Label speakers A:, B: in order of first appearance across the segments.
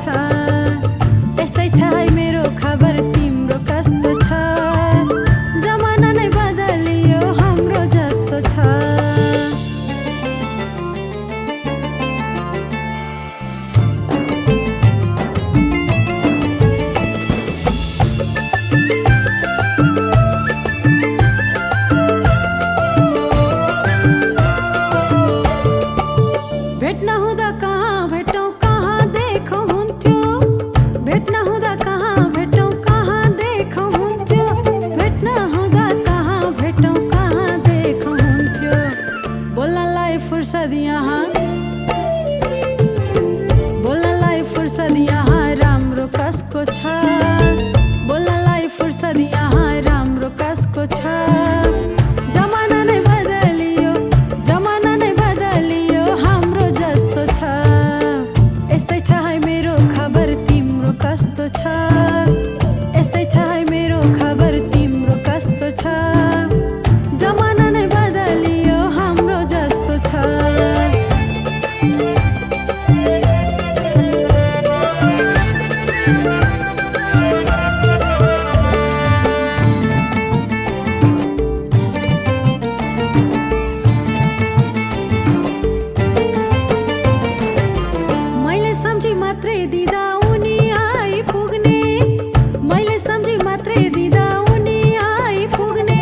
A: छ। यस्तै छ है मेरो खबर तिम्रो कस्तो छ। जमाना नै बदलियो हाम्रो जस्तो छ। भेट नहुँदा कहाँ भेटौँ कहाँ देखौँ हुन्थ्यो। भेट नहुँदा कहाँ भेटौँ कहाँ देखौँ हुन्थ्यो। भेट नहुँदा कहाँ भेटौँ कहाँ देखौँ हुन्थ्यो। बोल्नलाई फुर्सद यहाँ, बोल्नलाई फुर्सद यहाँ राम्रो कसको छ। बोल्नलाई फुर्सद यहाँ राम्रो कसको छ। जमाना नै बदलियो, जमाना नै बदलियो हाम्रो जस्तो छ। यस्तै छ है मेरो खबर तिम्रो कस्तो छ। यस्तै छ है मेरो खबर तिम्रो कस्तो छ। जमाना नै बदलियो हाम्रो जस्तो छ। मैले सम्झी मात्रै दिँदा उनी आइपुग्ने। मैले सम्झी मात्रै दिँदा उनी आइपुग्ने।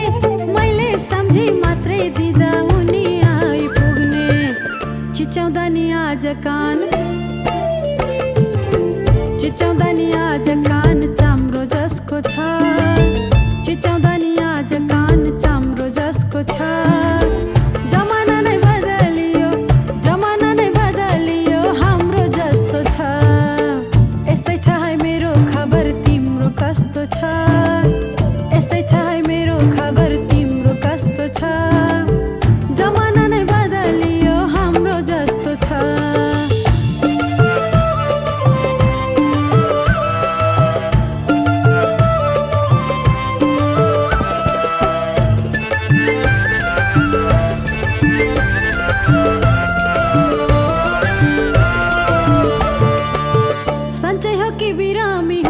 A: मैले सम्झी मात्रै दिँदा उनी आइपुग्ने। चिच्याउँदा नि आज कान, चिच्याउँदा नि आज कान चाम्रो जसको छ। चिच्याउँदा नि आज कान चाम्रो जसको छ। जमाना नै बदलियो, जमाना नै बदलियो हाम्रो जस्तो छ। यस्तै छ है मेरो खबर तिम्रो कस्तो छ। यस्तै छ है मेरो खबर तिम्रो कस्तो छ। जमाना नै बदलियो हाम्रो जस्तो छ। सन्चै हो कि बिरामी